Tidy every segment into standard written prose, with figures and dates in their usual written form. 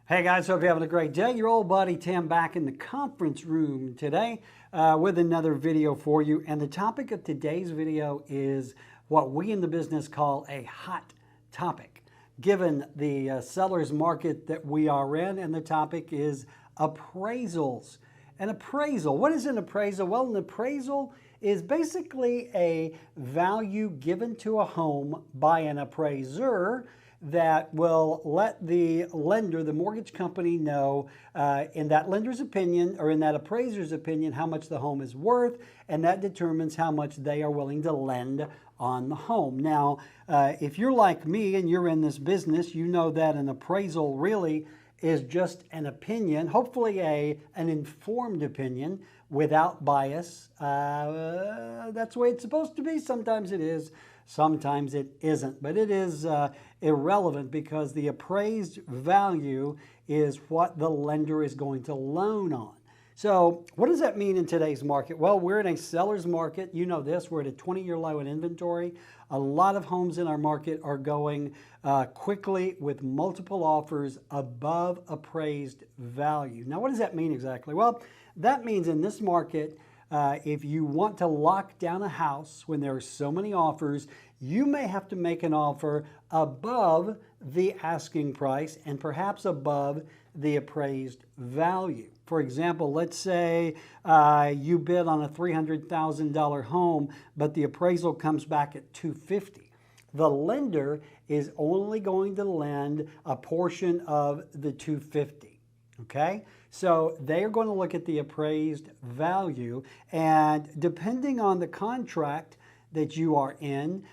Hey guys, hope you're having a great day. Your old buddy Tim back in the conference room today with another video for you. And the topic of today's video is what we in the business call a hot topic, given the seller's market that we are in. And the topic is appraisals. An appraisal, what is an appraisal? Well, an appraisal is basically a value given to a home by an appraiser that will let the lender, the mortgage company, know in that lender's opinion or in that appraiser's opinion how much the home is worth, and that determines how much they are willing to lend on the home. Now, if you're like me and you're in this business, you know that an appraisal really is just an opinion, hopefully an informed opinion without bias. That's the way it's supposed to be. Sometimes it is, sometimes it isn't, but it is irrelevant because the appraised value is what the lender is going to loan on. So what does that mean in today's market? Well, we're in a seller's market. You know this. We're at a 20-year low in inventory. A lot of homes in our market are going quickly with multiple offers above appraised value. Now, what does that mean exactly? Well, that means in this market, if you want to lock down a house when there are so many offers, you may have to make an offer above the asking price and perhaps above the appraised value. For example, let's say you bid on a $300,000 home, but the appraisal comes back at $250,000. The lender is only going to lend a portion of the $250,000. Okay, so they are going to look at the appraised value, and depending on the contract that you are in,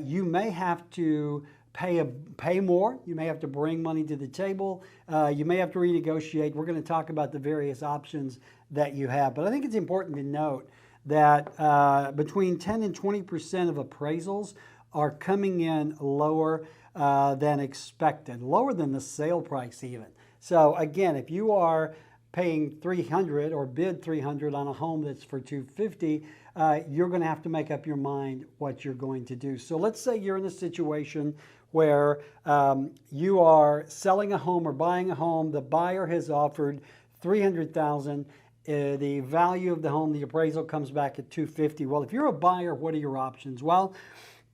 you may have to pay more. You may have to bring money to the table. You may have to renegotiate. We're going to talk about the various options that you have, but I think it's important to note that between 10 and 20% of appraisals are coming in lower than expected, lower than the sale price even. So again, if you are paying $300 or bid $300 on a home that's for $250, you're going to have to make up your mind what you're going to do. So let's say you're in a situation where you are selling a home or buying a home. The buyer has offered $300,000. The value of the home, the appraisal comes back at $250,000. Well, if you're a buyer, what are your options? Well,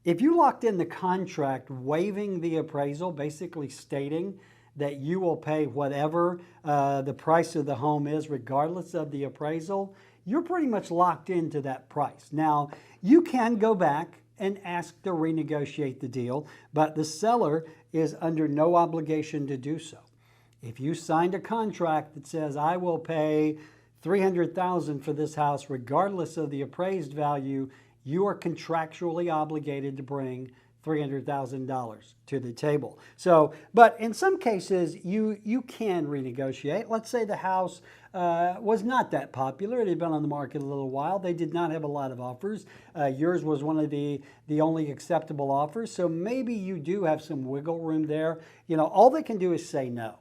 if you locked in the contract waiving the appraisal, basically stating that you will pay whatever the price of the home is regardless of the appraisal, you're pretty much locked into that price. Now, you can go back and ask to renegotiate the deal, but the seller is under no obligation to do so. If you signed a contract that says, I will pay $300,000 for this house regardless of the appraised value, you are contractually obligated to bring $300,000 to the table. So, but in some cases, you can renegotiate. Let's say the house was not that popular. It had been on the market a little while. They did not have a lot of offers. Yours was one of the only acceptable offers. So maybe you do have some wiggle room there. You know, all they can do is say no.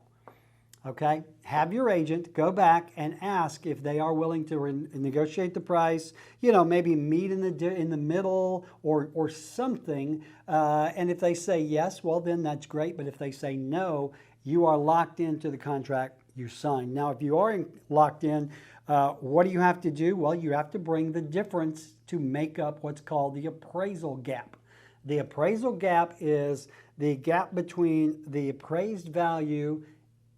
Okay, have your agent go back and ask if they are willing to negotiate the price, you know, maybe meet in the middle or something. And if they say yes, well, then that's great. But if they say no, you are locked into the contract you signed. Now, if you are locked in, what do you have to do? Well, you have to bring the difference to make up what's called the appraisal gap. The appraisal gap is the gap between the appraised value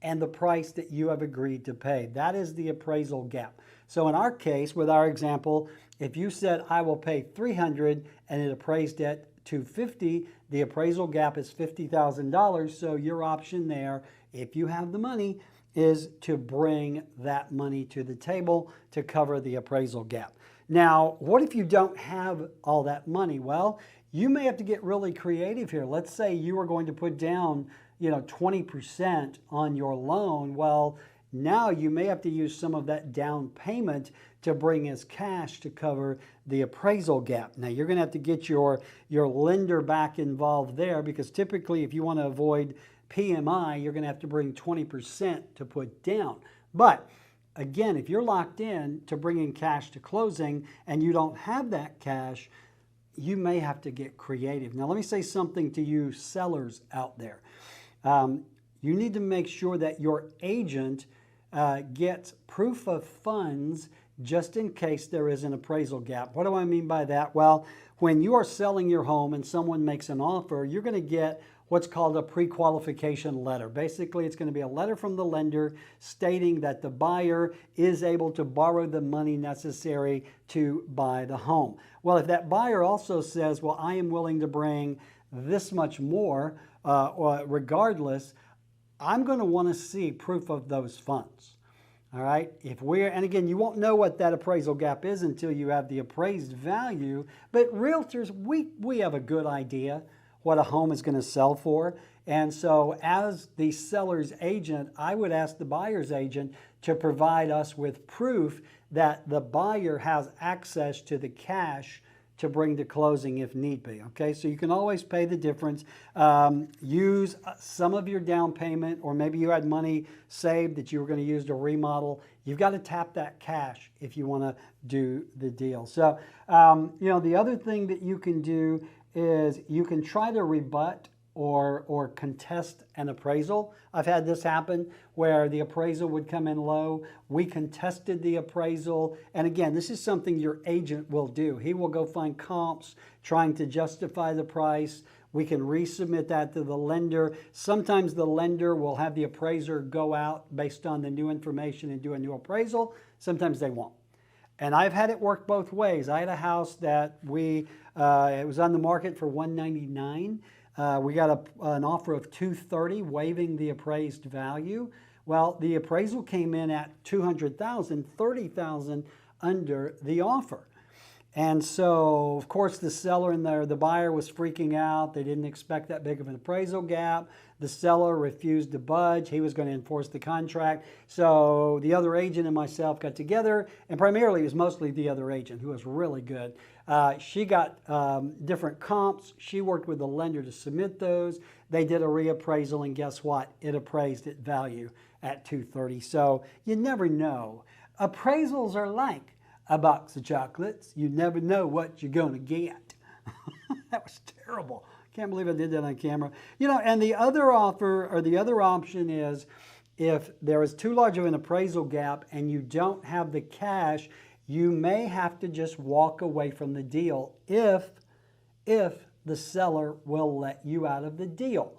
and the price that you have agreed to pay. That is the appraisal gap. So in our case, with our example, if you said, I will pay $300,000 and it appraised at $250,000, the appraisal gap is $50,000. So your option there, if you have the money, is to bring that money to the table to cover the appraisal gap. Now, what if you don't have all that money? Well, you may have to get really creative here. Let's say you are going to put down 20% on your loan. Well, now you may have to use some of that down payment to bring as cash to cover the appraisal gap. Now, you're going to have to get your lender back involved there, because typically if you want to avoid PMI, you're going to have to bring 20% to put down. But again, if you're locked in to bringing cash to closing and you don't have that cash, you may have to get creative. Now, let me say something to you sellers out there. You need to make sure that your agent gets proof of funds just in case there is an appraisal gap. What do I mean by that? Well, when you are selling your home and someone makes an offer, you're going to get what's called a pre-qualification letter. Basically, it's going to be a letter from the lender stating that the buyer is able to borrow the money necessary to buy the home. Well, if that buyer also says, well, I am willing to bring this much more, regardless, I'm going to want to see proof of those funds. All right. And again, you won't know what that appraisal gap is until you have the appraised value. But realtors, we have a good idea what a home is going to sell for. And so as the seller's agent, I would ask the buyer's agent to provide us with proof that the buyer has access to the cash to bring to closing if need be. Okay, so you can always pay the difference. Use some of your down payment, or maybe you had money saved that you were going to use to remodel. You've got to tap that cash if you want to do the deal. So, the other thing that you can do is you can try to rebut or contest an appraisal. I've had this happen where the appraisal would come in low. We contested the appraisal. And again, this is something your agent will do. He will go find comps trying to justify the price. We can resubmit that to the lender. Sometimes the lender will have the appraiser go out based on the new information and do a new appraisal. Sometimes they won't. And I've had it work both ways. I had a house that it was on the market for $199. We got an offer of $230, waiving the appraised value. Well, the appraisal came in at $200,000, $30,000 under the offer. And so, of course, the seller and the buyer was freaking out. They didn't expect that big of an appraisal gap. The seller refused to budge. He was going to enforce the contract. So the other agent and myself got together, and primarily it was mostly the other agent who was really good. She got different comps. She worked with the lender to submit those. They did a reappraisal, and guess what? It appraised at value at $230. So you never know. Appraisals are like a box of chocolates. You never know what you're going to get. That was terrible. Can't believe I did that on camera. And the other offer, or the other option, is if there is too large of an appraisal gap and you don't have the cash, you may have to just walk away from the deal if the seller will let you out of the deal.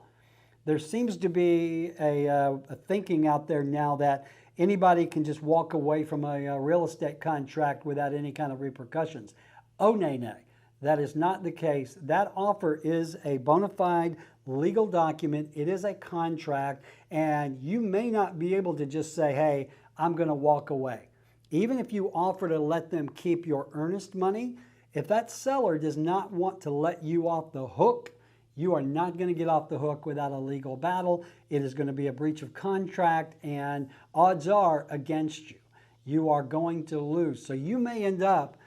There seems to be a thinking out there now that anybody can just walk away from a real estate contract without any kind of repercussions. Oh, nay, nay. That is not the case. That offer is a bona fide legal document. It is a contract, and you may not be able to just say, hey, I'm going to walk away. Even if you offer to let them keep your earnest money, if that seller does not want to let you off the hook, you are not going to get off the hook without a legal battle. It is going to be a breach of contract, and odds are against you. You are going to lose. So you may end up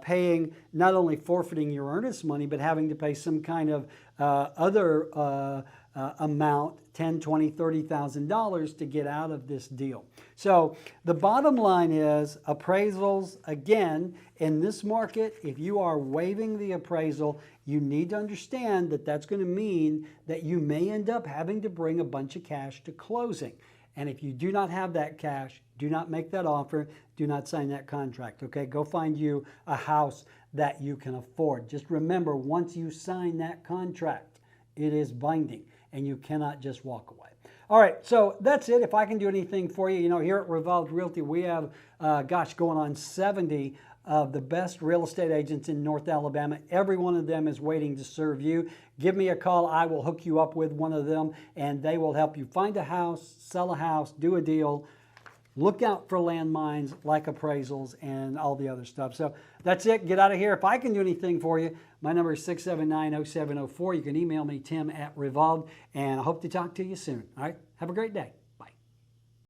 paying, not only forfeiting your earnest money, but having to pay some kind of other amount, $10,000, $20,000, $30,000 to get out of this deal. So the bottom line is appraisals, again, in this market, if you are waiving the appraisal, you need to understand that that's going to mean that you may end up having to bring a bunch of cash to closing. And if you do not have that cash, do not make that offer, do not sign that contract, okay? Go find you a house that you can afford. Just remember, once you sign that contract, it is binding, and you cannot just walk away. All right, so that's it. If I can do anything for you, here at Revolved Realty, we have, going on 70 of the best real estate agents in North Alabama. Every one of them is waiting to serve you. Give me a call. I will hook you up with one of them, and they will help you find a house, sell a house, do a deal. Look out for landmines like appraisals and all the other stuff. So that's it. Get out of here. If I can do anything for you, my number is 679-0704. You can email me, Tim@Revolved, and I hope to talk to you soon. All right? Have a great day.